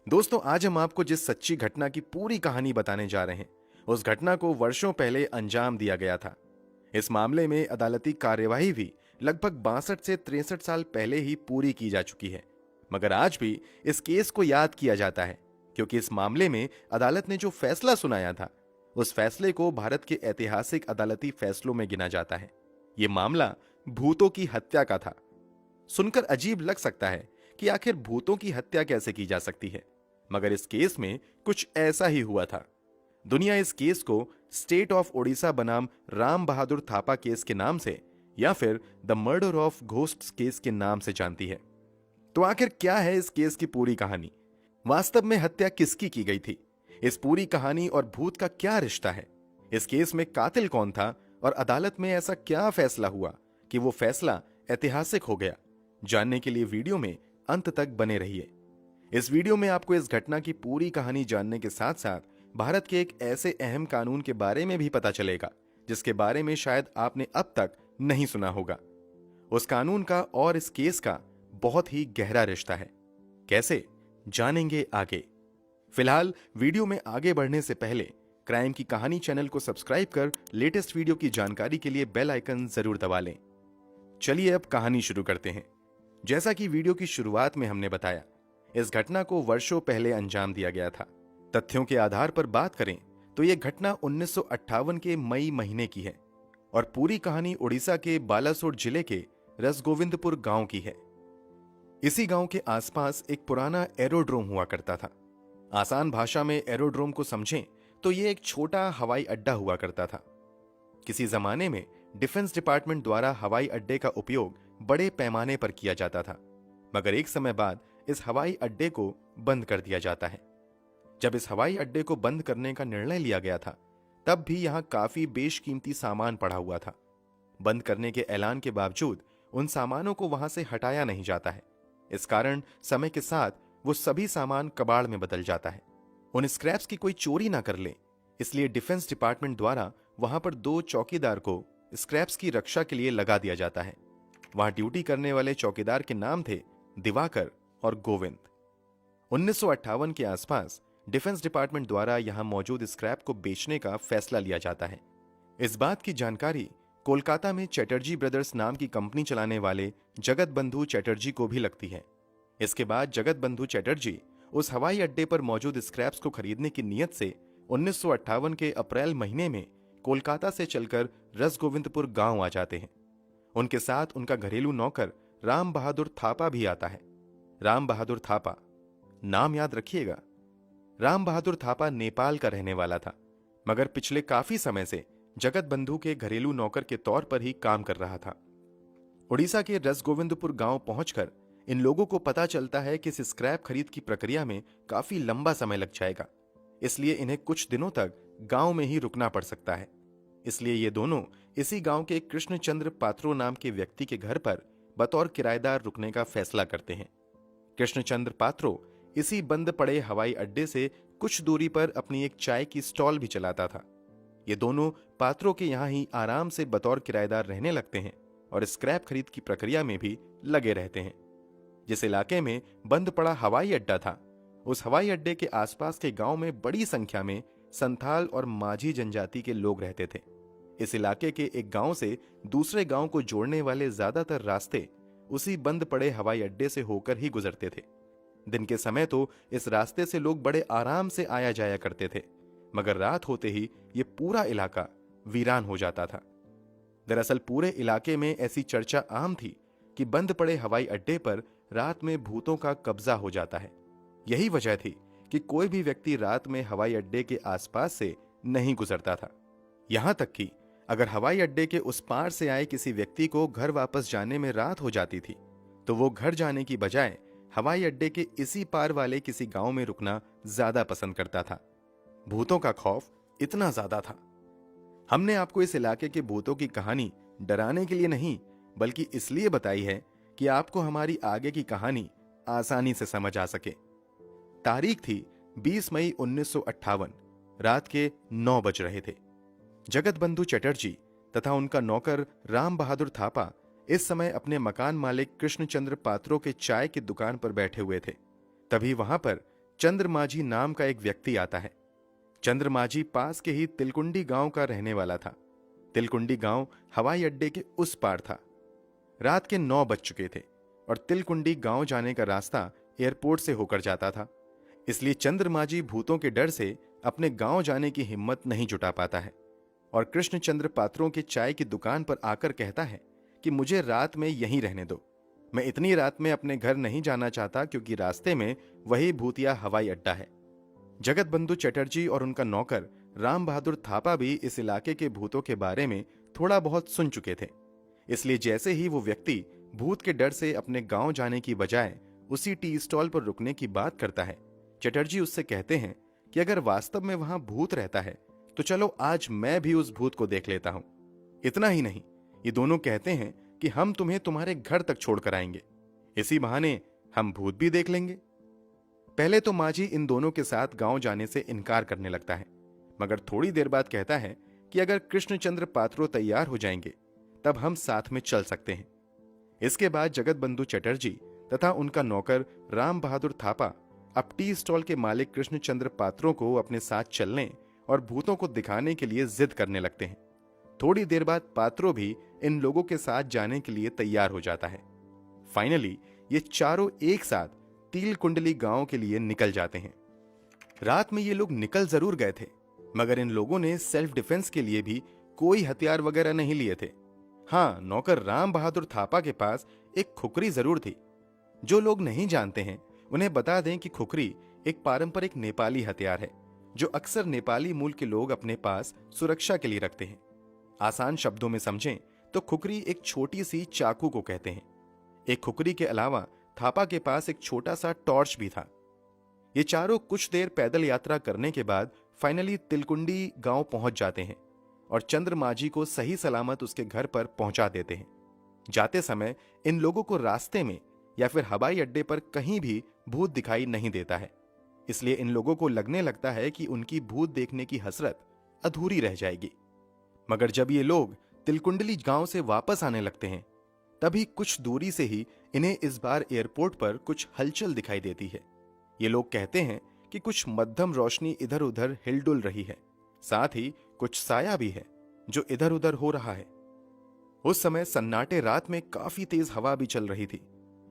दोस्तों, आज हम आपको जिस सच्ची घटना की पूरी कहानी बताने जा रहे हैं, उस घटना को वर्षों पहले अंजाम दिया गया था। इस मामले में अदालती कार्यवाही भी लगभग 62 से 63 साल पहले ही पूरी की जा चुकी है। मगर आज भी इस केस को याद किया जाता है, क्योंकि इस मामले में अदालत ने जो फैसला सुनाया था, उस फैसले को भारत के ऐतिहासिक अदालती फैसलों में गिना जाता है। ये मामला भूतों की हत्या का था। सुनकर अजीब लग सकता है कि आखिर भूतों की हत्या कैसे की जा सकती है, मगर इस केस में कुछ ऐसा ही हुआ था। दुनिया इस केस को स्टेट ऑफ ओडिशा बनाम राम बहादुर थापा केस के नाम से या फिर the murder of ghosts case के नाम से जानती है। तो आखिर क्या है इस केस की पूरी कहानी? वास्तव में हत्या किसकी की गई थी? इस पूरी कहानी और भूत का क्या रिश्ता है? इस केस में कातिल कौन था और अदालत में ऐसा क्या फैसला हुआ कि वो फैसला ऐतिहासिक हो गया? जानने के लिए वीडियो में अंत तक बने रहिए। इस वीडियो में आपको इस घटना की पूरी कहानी जानने के साथ साथ भारत के एक ऐसे अहम कानून के बारे में भी पता चलेगा जिसके बारे में शायद आपने अब तक नहीं सुना होगा। उस कानून का और इस केस का बहुत ही गहरा रिश्ता है। कैसे, जानेंगे आगे। फिलहाल वीडियो में आगे बढ़ने से पहले क्राइम की कहानी चैनल को सब्सक्राइब कर लेटेस्ट वीडियो की जानकारी के लिए बेल आइकन जरूर दबा लें। चलिए अब कहानी शुरू करते हैं। जैसा कि वीडियो की शुरुआत में हमने बताया, इस घटना को वर्षों पहले अंजाम दिया गया था। तथ्यों के आधार पर बात करें तो यह घटना 1958 के मई महीने की है और पूरी कहानी उड़ीसा के बालासोर जिले के रसगोविंदपुर गांव की है। इसी गांव के आसपास एक पुराना एरोड्रोम हुआ करता था। आसान भाषा में एरोड्रोम को समझें तो यह एक छोटा हवाई अड्डा हुआ करता था। किसी जमाने में डिफेंस डिपार्टमेंट द्वारा हवाई अड्डे का उपयोग बड़े पैमाने पर किया जाता था, मगर एक समय बाद इस हवाई अड्डे को बंद कर दिया जाता है। जब इस हवाई अड्डे को बंद करने का निर्णय लिया गया था, तब भी यहां काफी बेशकीमती सामान पड़ा हुआ था। बंद करने के ऐलान के बावजूद उन सामानों को वहां से हटाया नहीं जाता है। इस कारण समय के साथ वो सभी सामान कबाड़ में बदल जाता है। उन स्क्रैप्स की कोई चोरी ना कर ले, इसलिए डिफेंस डिपार्टमेंट द्वारा वहां पर 2 चौकीदार को स्क्रैप्स की रक्षा के लिए लगा दिया जाता है। वहां ड्यूटी करने वाले चौकीदार के नाम थे दिवाकर और गोविंद। 1958 के आसपास डिफेंस डिपार्टमेंट द्वारा यहां मौजूद स्क्रैप को बेचने का फैसला लिया जाता है। इस बात की जानकारी कोलकाता में चैटर्जी ब्रदर्स नाम की कंपनी चलाने वाले जगत बंधु चैटर्जी को भी लगती है। इसके बाद जगत बंधु चैटर्जी उस हवाई अड्डे पर मौजूद स्क्रैप्स को खरीदने की नीयत से 1958 के अप्रैल महीने में कोलकाता से चलकर रसगोविंदपुर गांव आ जाते हैं। उनके साथ उनका घरेलू नौकर राम बहादुर थापा भी आता है। राम बहादुर थापा, नाम याद रखिएगा। राम बहादुर थापा नेपाल का रहने वाला था, मगर पिछले काफी समय से जगत बंधु के घरेलू नौकर के तौर पर ही काम कर रहा था। उड़ीसा के रसगोविंदपुर गांव पहुंचकर इन लोगों को पता चलता है कि इस स्क्रैप खरीद की प्रक्रिया में काफी लंबा समय लग जाएगा, इसलिए इन्हें कुछ दिनों तक गांव में ही रुकना पड़ सकता है। इसलिए ये दोनों इसी गांव के कृष्णचंद्र पात्रो नाम के व्यक्ति के घर पर बतौर किराएदार रुकने का फैसला करते हैं। कृष्णचंद्र पात्रो इसी बंद पड़े हवाई अड्डे से कुछ दूरी पर अपनी एक चाय की स्टॉल भी चलाता था। ये दोनों पात्रों के यहां ही आराम से बतौर किराएदार रहने लगते हैं और स्क्रैप खरीद की प्रक्रिया में भी लगे रहते हैं। जिस इलाके में बंद पड़ा हवाई अड्डा था, उस हवाई अड्डे के आसपास के गांव में बड़ी संख्या में संथाल और माझी जनजाति के लोग रहते थे। इस इलाके के एक गांव से दूसरे गांव को जोड़ने वाले ज्यादातर रास्ते उसी बंद पड़े हवाई अड्डे से होकर ही गुजरते थे। दिन के समय तो इस रास्ते से लोग बड़े आराम से आया जाया करते थे, मगर रात होते ही ये पूरा इलाका वीरान हो जाता था। दरअसल पूरे इलाके में ऐसी चर्चा आम थी कि बंद पड़े हवाई अड्डे पर रात में भूतों का कब्जा हो जाता है। यही वजह थी कि कोई भी व्यक्ति रात में हवाई अड्डे के आसपास से नहीं गुजरता था। यहां तक कि अगर हवाई अड्डे के उस पार से आए किसी व्यक्ति को घर वापस जाने में रात हो जाती थी, तो वो घर जाने की बजाय हवाई अड्डे के इसी पार वाले किसी गांव में रुकना ज्यादा पसंद करता था। भूतों का खौफ इतना ज्यादा था। हमने आपको इस इलाके के भूतों की कहानी डराने के लिए नहीं, बल्कि इसलिए बताई है कि आपको हमारी आगे की कहानी आसानी से समझ आ सके। तारीख थी 20 मई 1958। रात के 9 बज रहे थे। जगत बंधु चटर्जी तथा उनका नौकर राम बहादुर थापा इस समय अपने मकान मालिक कृष्णचंद्र पात्रो के चाय की दुकान पर बैठे हुए थे। तभी वहां पर चंद्र माझी नाम का एक व्यक्ति आता है। चंद्र माझी पास के ही तिलकुंडी गांव का रहने वाला था। तिलकुंडी गांव हवाई अड्डे के उस पार था। रात के 9 बज चुके थे और तिलकुंडी गांव जाने का रास्ता एयरपोर्ट से होकर जाता था। इसलिए चंद्र माझी भूतों के डर से अपने गांव जाने की हिम्मत नहीं जुटा पाता है और कृष्णचंद्र पात्रों के चाय की दुकान पर आकर कहता है कि मुझे रात में यहीं रहने दो। मैं इतनी रात में अपने घर नहीं जाना चाहता, क्योंकि रास्ते में वही भूतिया हवाई अड्डा है। जगत बंधु चटर्जी और उनका नौकर राम बहादुर थापा भी इस इलाके के भूतों के बारे में थोड़ा बहुत सुन चुके थे। इसलिए जैसे ही वो व्यक्ति भूत के डर से अपने गांव जाने की बजाय उसी टी स्टॉल पर रुकने की बात करता है, चटर्जी उससे कहते हैं कि अगर वास्तव में वहां भूत रहता है तो चलो आज मैं भी उस भूत को देख लेता हूं। इतना ही नहीं, ये दोनों कहते हैं कि हम तुम्हें तुम्हारे घर तक छोड़कर आएंगे, इसी बहाने हम भूत भी देख लेंगे। पहले तो माझी इन दोनों के साथ गांव जाने से इनकार करने लगता है, मगर थोड़ी देर बाद कहता है कि अगर कृष्णचंद्र पात्रो तैयार हो जाएंगे तब हम साथ में चल सकते हैं। इसके बाद जगत बंधु चटर्जी तथा उनका नौकर राम बहादुर थापा अब टी स्टॉल के मालिक कृष्णचंद्र पात्रों को अपने साथ चलने और भूतों को दिखाने के लिए जिद करने लगते हैं। थोड़ी देर बाद पात्रो भी इन लोगों के साथ जाने के लिए तैयार हो जाता है। फाइनली ये चारों एक साथ तिल कुंडली गांव के लिए निकल जाते हैं। रात में ये लोग निकल जरूर गए थे, मगर इन लोगों ने सेल्फ डिफेंस के लिए भी कोई हथियार वगैरह नहीं लिए थे। हाँ, नौकर राम बहादुर थापा के पास एक खुकरी जरूर थी। जो लोग नहीं जानते हैं उन्हें बता दें कि खुकरी एक पारंपरिक नेपाली हथियार है जो अक्सर नेपाली मूल के लोग अपने पास सुरक्षा के लिए रखते हैं। आसान शब्दों में समझें तो खुकरी एक छोटी सी चाकू को कहते हैं। एक खुकरी के अलावा थापा के पास एक छोटा सा टॉर्च भी था। ये चारों कुछ देर पैदल यात्रा करने के बाद फाइनली तिलकुंडी गांव पहुंच जाते हैं और चंद्र माझी को सही सलामत उसके घर पर पहुंचा देते हैं। जाते समय इन लोगों को रास्ते में या फिर हवाई अड्डे पर कहीं भी भूत दिखाई नहीं देता है, इसलिए इन लोगों को लगने लगता है कि उनकी भूत देखने की हसरत अधूरी रह जाएगी। मगर जब ये लोग तिलकुंडली गांव से वापस आने लगते हैं तभी कुछ दूरी से ही इन्हें इस बार एयरपोर्ट पर कुछ हलचल दिखाई देती है। ये लोग कहते हैं कि कुछ मध्यम रोशनी इधर उधर हिलडुल रही है, साथ ही कुछ साया भी है जो इधर उधर हो रहा है। उस समय सन्नाटे रात में काफी तेज हवा भी चल रही थी।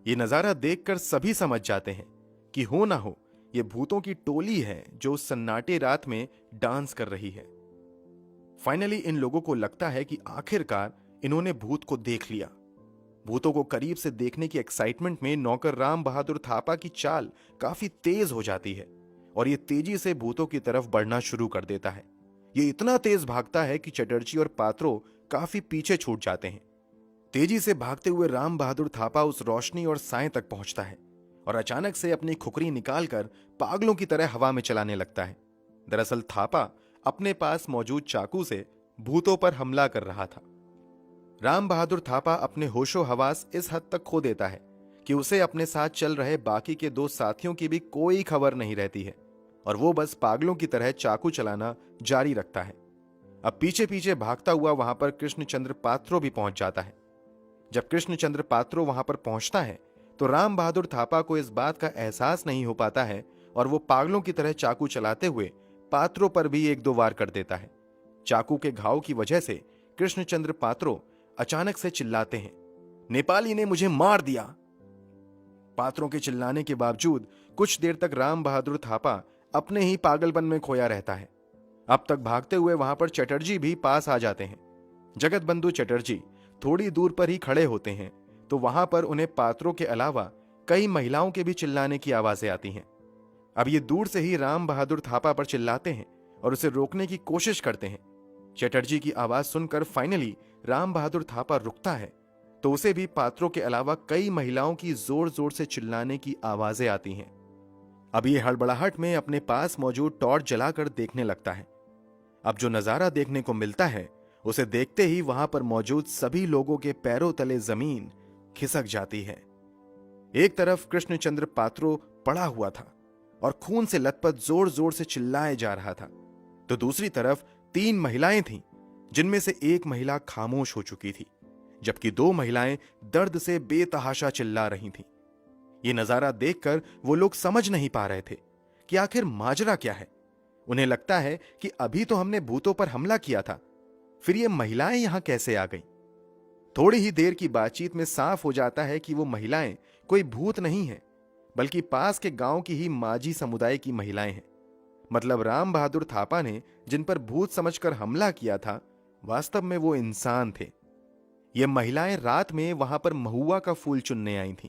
ये नजारा देखकर सभी समझ जाते हैं कि हो ना हो ये भूतों की टोली है जो उस सन्नाटे रात में डांस कर रही है। फाइनली इन लोगों को लगता है कि आखिरकार इन्होंने भूत को देख लिया। भूतों को करीब से देखने की एक्साइटमेंट में नौकर राम बहादुर थापा की चाल काफी तेज हो जाती है और ये तेजी से भूतों की तरफ बढ़ना शुरू कर देता है। ये इतना तेज भागता है कि चटर्जी और पात्रो काफी पीछे छूट जाते हैं। तेजी से भागते हुए राम बहादुर थापा उस रोशनी और साए तक पहुंचता है और अचानक से अपनी खुकरी निकालकर पागलों की तरह हवा में चलाने लगता है। दरअसल थापा अपने पास मौजूद चाकू से भूतों पर हमला कर रहा था। राम बहादुर थापा अपने होशो हवास इस हद तक खो देता है कि उसे अपने साथ चल रहे बाकी के 2 साथियों की भी कोई खबर नहीं रहती है और वो बस पागलों की तरह चाकू चलाना जारी रखता है। अब पीछे पीछे भागता हुआ वहां पर कृष्णचंद्र पात्रो भी पहुंच जाता है। जब कृष्णचंद्र पात्रो वहां पर पहुंचता है तो राम बहादुर थापा को इस बात का एहसास नहीं हो पाता है और वो पागलों की तरह चाकू चलाते हुए पात्रो पर भी 1-2 वार कर देता है। चाकू के घाव की वजह से कृष्णचंद्र पात्रो अचानक से चिल्लाते हैं, नेपाली ने मुझे मार दिया। पात्रों के चिल्लाने के बावजूद कुछ देर तक राम बहादुर थापा अपने ही पागलपन में खोया रहता है। अब तक भागते हुए वहां पर चटर्जी भी पास आ जाते हैं। जगत बंधु चटर्जी थोड़ी दूर पर ही खड़े होते हैं तो वहां पर उन्हें पात्रों के अलावा कई महिलाओं के भी चिल्लाने की आवाजें आती हैं। अब ये दूर से ही राम बहादुर थापा पर चिल्लाते हैं और उसे रोकने की कोशिश करते हैं। चटर्जी की आवाज सुनकर फाइनली राम बहादुर थापा रुकता है तो उसे भी पात्रों के अलावा कई महिलाओं की जोर जोर से चिल्लाने की आवाजें आती हैं। अब ये हड़बड़ाहट में अपने पास मौजूद टॉर्च जलाकर देखने लगता है। अब जो नजारा देखने को मिलता है उसे देखते ही वहां पर मौजूद सभी लोगों के पैरों तले जमीन खिसक जाती है। एक तरफ कृष्णचंद्र पात्रो पड़ा हुआ था और खून से लथपथ जोर जोर से चिल्लाए जा रहा था, तो दूसरी तरफ 3 महिलाएं थीं जिनमें से एक महिला खामोश हो चुकी थी जबकि 2 महिलाएं दर्द से बेतहाशा चिल्ला रही थीं। ये नजारा देखकर वो लोग समझ नहीं पा रहे थे कि आखिर माजरा क्या है। उन्हें लगता है कि अभी तो हमने भूतों पर हमला किया था, फिर ये महिलाएं यहां कैसे आ गई। थोड़ी ही देर की बातचीत में साफ हो जाता है कि वो महिलाएं कोई भूत नहीं है, बल्कि पास के गांव की ही माझी समुदाय की महिलाएं हैं। मतलब राम बहादुर थापा ने जिन पर भूत समझकर हमला किया था, वास्तव में वो इंसान थे। ये महिलाएं रात में वहां पर महुआ का फूल चुनने आई थीं।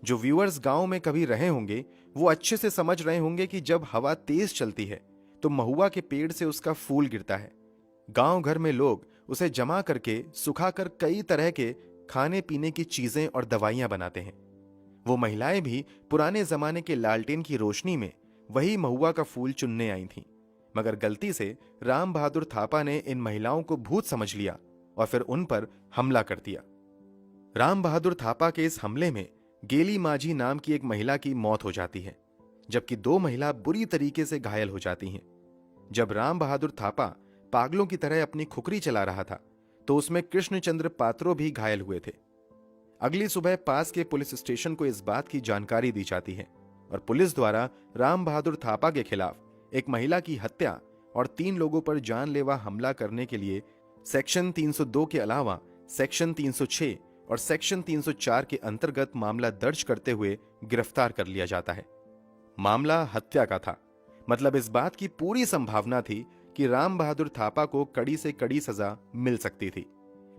जो व्यूअर्स गांव में कभी रहे होंगे वो अच्छे से समझ रहे होंगे कि जब हवा तेज चलती है तो महुआ के पेड़ से उसका फूल गिरता है। गांव घर में लोग उसे जमा करके सुखाकर कई तरह के खाने पीने की चीजें और दवाइयां बनाते हैं। वो महिलाएं भी पुराने जमाने के लालटेन की रोशनी में वही महुआ का फूल चुनने आई थीं, मगर गलती से राम बहादुर थापा ने इन महिलाओं को भूत समझ लिया और फिर उन पर हमला कर दिया। राम बहादुर थापा के इस हमले में गेली माझी नाम की एक महिला की मौत हो जाती है, जबकि 2 महिला बुरी तरीके से घायल हो जाती हैं। जब राम बहादुर थापा पागलों की तरह अपनी खुकरी चला रहा था तो उसमें कृष्णचंद्र पात्रो भी घायल हुए थे। अगली सुबह पास के पुलिस स्टेशन को इस बात की जानकारी दी जाती है और पुलिस द्वारा राम बहादुर थापा के खिलाफ एक महिला की हत्या और 3 लोगों पर जानलेवा हमला करने के लिए सेक्शन 302 के अलावा सेक्शन 306 और सेक्शन 304 के अंतर्गत मामला दर्ज करते हुए गिरफ्तार कर लिया जाता है। मामला हत्या का था, मतलब इस बात की पूरी संभावना थी कि राम बहादुर थापा को कड़ी से कड़ी सजा मिल सकती थी।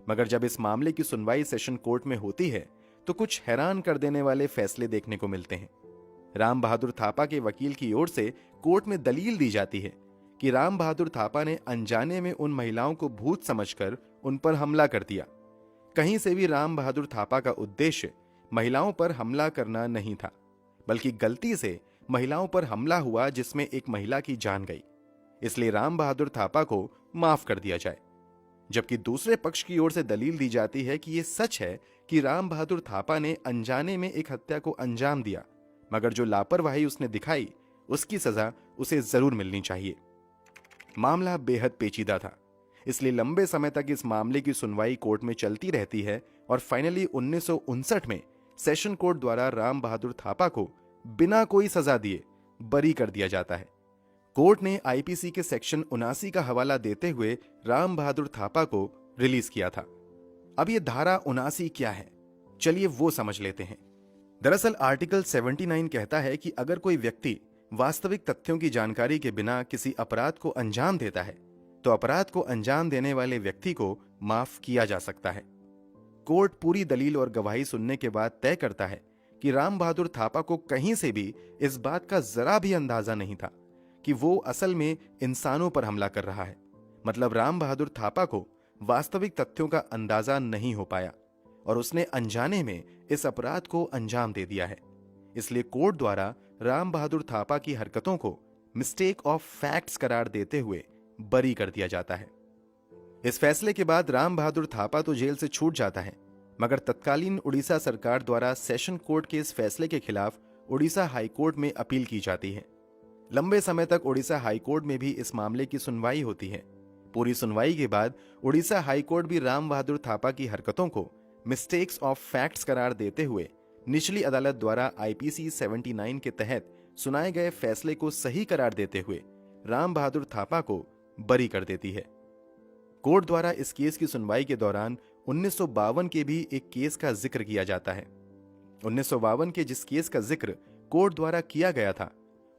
मगर जब इस मामले की सुनवाई सेशन कोर्ट में होती है तो कुछ हैरान कर देने वाले फैसले देखने को मिलते हैं। राम बहादुर थापा के वकील की ओर से कोर्ट में दलील दी जाती है कि राम बहादुर थापा ने अनजाने में उन महिलाओं को भूत समझकर उन पर हमला कर दिया। कहीं से भी राम बहादुर थापा का उद्देश्य महिलाओं पर हमला करना नहीं था, बल्कि गलती से महिलाओं पर हमला हुआ जिसमें एक महिला की जान गई, इसलिए राम बहादुर थापा को माफ कर दिया जाए। जबकि दूसरे पक्ष की ओर से दलील दी जाती है कि यह सच है कि राम बहादुर थापा ने अनजाने में एक हत्या को अंजाम दिया, मगर जो लापरवाही उसने दिखाई उसकी सजा उसे जरूर मिलनी चाहिए। मामला बेहद पेचीदा था, इसलिए लंबे समय तक इस मामले की सुनवाई कोर्ट में चलती रहती है और फाइनली 1959 में सेशन कोर्ट द्वारा राम बहादुर थापा को बिना कोई सजा दिए बरी कर दिया जाता है। कोर्ट ने आईपीसी के सेक्शन 79 का हवाला देते हुए राम बहादुर थापा को रिलीज किया था। अब ये धारा 79 क्या है, चलिए वो समझ लेते हैं। दरअसल आर्टिकल 79 कहता है कि अगर कोई व्यक्ति वास्तविक तथ्यों की जानकारी के बिना किसी अपराध को अंजाम देता है तो अपराध को अंजाम देने वाले व्यक्ति को माफ किया जा सकता है। कोर्ट पूरी दलील और गवाही सुनने के बाद तय करता है कि राम बहादुर थापा को कहीं से भी इस बात का जरा भी अंदाजा नहीं था कि वो असल में इंसानों पर हमला कर रहा है। मतलब राम बहादुर थापा को वास्तविक तथ्यों का अंदाजा नहीं हो पाया और उसने अनजाने में इस अपराध को अंजाम दे दिया है। इसलिए कोर्ट द्वारा राम बहादुर थापा की हरकतों को मिस्टेक ऑफ फैक्ट्स करार देते हुए बरी कर दिया जाता है। इस फैसले के बाद राम बहादुर थापा तो जेल से छूट जाता है, मगर तत्कालीन उड़ीसा सरकार द्वारा सेशन कोर्ट के इस फैसले के खिलाफ उड़ीसा हाई कोर्ट में अपील की जाती है। लंबे समय तक उड़ीसा हाई कोर्ट में भी इस मामले की सुनवाई होती है। पूरी सुनवाई के बाद उड़ीसा हाई कोर्ट भी राम बहादुर थापा की हरकतों को मिस्टेक्स ऑफ फैक्ट्स करार देते हुए निचली अदालत द्वारा आईपीसी 79 के तहत सुनाए गए फैसले को सही करार देते हुए राम बहादुर थापा को बरी कर देती है। कोर्ट द्वारा इस केस की सुनवाई के दौरान 1952 के भी एक केस का जिक्र किया जाता है। 1952 के जिस केस का जिक्र कोर्ट द्वारा किया गया था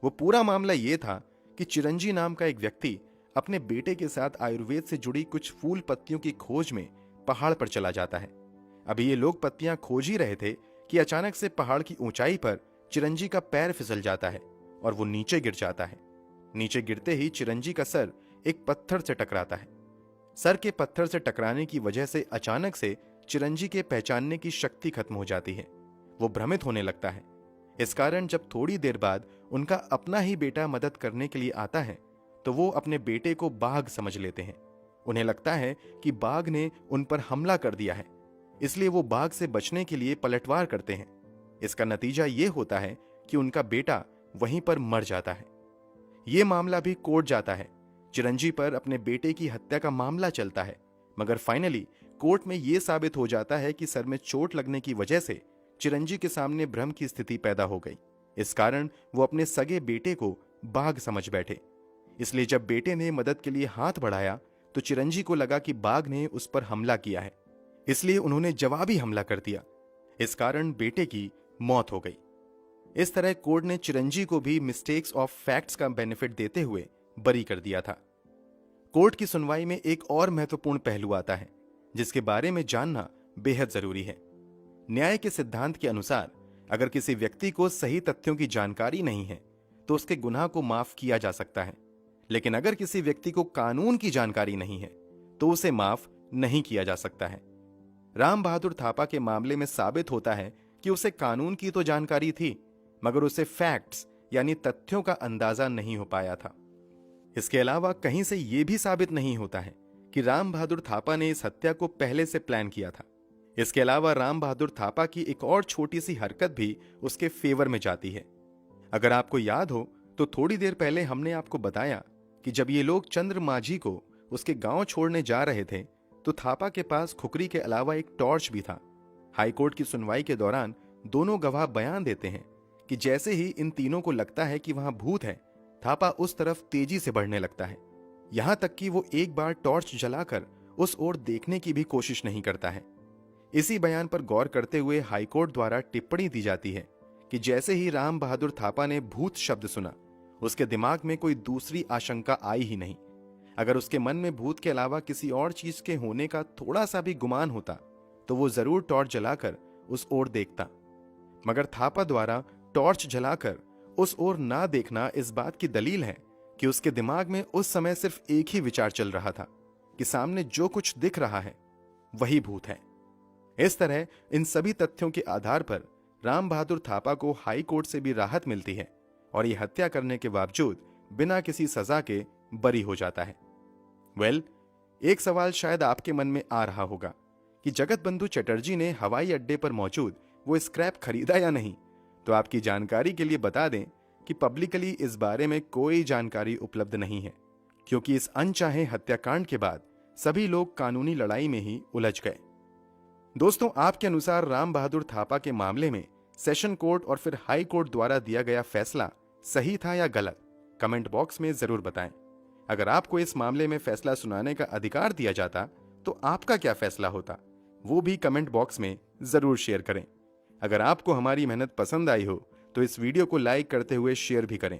वो पूरा मामला ये था कि चिरंजी नाम का एक व्यक्ति अपने बेटे के साथ आयुर्वेद से जुड़ी कुछ फूल पत्तियों की खोज में पहाड़ पर चला जाता है। अभी ये लोग पत्तियां खोज ही रहे थे कि अचानक से पहाड़ की ऊंचाई पर चिरंजी का पैर फिसल जाता है और वो नीचे गिर जाता है। नीचे गिरते ही चिरंजी का सर एक पत्थर से टकराता है। सर के पत्थर से टकराने की वजह से अचानक से चिरंजी के पहचानने की शक्ति खत्म हो जाती है। वो भ्रमित होने लगता है। इस कारण जब थोड़ी देर बाद उनका अपना ही बेटा मदद करने के लिए आता है तो वो अपने बेटे को बाघ समझ लेते हैं। उन्हें लगता है कि बाघ ने उन पर हमला कर दिया है, इसलिए वो बाघ से बचने के लिए पलटवार करते हैं। इसका नतीजा ये होता है कि उनका बेटा वहीं पर मर जाता है। ये मामला भी कोर्ट जाता है। चिरंजी पर अपने बेटे की हत्या का मामला चलता है, मगर फाइनली कोर्ट में यह साबित हो जाता है कि सर में चोट लगने की वजह से चिरंजी के सामने भ्रम की स्थिति पैदा हो गई इस कारण वो अपने सगे बेटे को बाघ समझ बैठे। इसलिए जब बेटे ने मदद के लिए हाथ बढ़ाया तो चिरंजी को लगा कि बाघ ने उस पर हमला किया है, इसलिए उन्होंने जवाबी हमला कर दिया। इस कारण बेटे की मौत हो गई। इस तरह कोर्ट ने चिरंजी को भी मिस्टेक्स ऑफ फैक्ट्स का बेनिफिट देते हुए बरी कर दिया था। कोर्ट की सुनवाई में एक और महत्वपूर्ण पहलू आता है जिसके बारे में जानना बेहद जरूरी है। न्याय के सिद्धांत के अनुसार अगर किसी व्यक्ति को सही तथ्यों की जानकारी नहीं है तो उसके गुनाह को माफ किया जा सकता है, लेकिन अगर किसी व्यक्ति को कानून की जानकारी नहीं है तो उसे माफ नहीं किया जा सकता है। राम बहादुर थापा के मामले में साबित होता है कि उसे कानून की तो जानकारी थी, मगर उसे फैक्ट्स यानी तथ्यों का अंदाजा नहीं हो पाया था। इसके अलावा कहीं से यह भी साबित नहीं होता है कि राम बहादुर थापा ने इस हत्या को पहले से प्लान किया था। इसके अलावा राम बहादुर थापा की एक और छोटी सी हरकत भी उसके फेवर में जाती है। अगर आपको याद हो तो थोड़ी देर पहले हमने आपको बताया कि जब ये लोग चंद्र माझी को उसके गांव छोड़ने जा रहे थे तो थापा के पास खुकरी के अलावा एक टॉर्च भी था। हाईकोर्ट की सुनवाई के दौरान दोनों गवाह बयान देते हैं कि जैसे ही इन तीनों को लगता है कि वहां भूत है, थापा उस तरफ तेजी से बढ़ने लगता है। यहां तक कि वो एक बार टॉर्च जलाकर उस ओर देखने की भी कोशिश नहीं करता है। इसी बयान पर गौर करते हुए हाईकोर्ट द्वारा टिप्पणी दी जाती है कि जैसे ही राम बहादुर थापा ने भूत शब्द सुना, उसके दिमाग में कोई दूसरी आशंका आई ही नहीं। अगर उसके मन में भूत के अलावा किसी और चीज के होने का थोड़ा सा भी गुमान होता तो वो जरूर टॉर्च जलाकर उस ओर देखता, मगर थापा द्वारा टॉर्च जलाकर उस ओर ना देखना इस बात की दलील है कि उसके दिमाग में उस समय सिर्फ एक ही विचार चल रहा था कि सामने जो कुछ दिख रहा है वही भूत है। इस तरह इन सभी तथ्यों के आधार पर राम बहादुर थापा को हाई कोर्ट से भी राहत मिलती है और ये हत्या करने के बावजूद बिना किसी सजा के बरी हो जाता है। एक सवाल शायद आपके मन में आ रहा होगा कि जगत बंधु चटर्जी ने हवाई अड्डे पर मौजूद वो स्क्रैप खरीदा या नहीं। तो आपकी जानकारी के लिए बता दें कि पब्लिकली इस बारे में कोई जानकारी उपलब्ध नहीं है, क्योंकि इस अनचाहे हत्याकांड के बाद सभी लोग कानूनी लड़ाई में ही उलझ गए। दोस्तों, आपके अनुसार राम बहादुर थापा के मामले में सेशन कोर्ट और फिर हाई कोर्ट द्वारा दिया गया फैसला सही था या गलत? कमेंट बॉक्स में जरूर बताएं। अगर आपको इस मामले में फैसला सुनाने का अधिकार दिया जाता तो आपका क्या फैसला होता, वो भी कमेंट बॉक्स में जरूर शेयर करें। अगर आपको हमारी मेहनत पसंद आई हो तो इस वीडियो को लाइक करते हुए शेयर भी करें।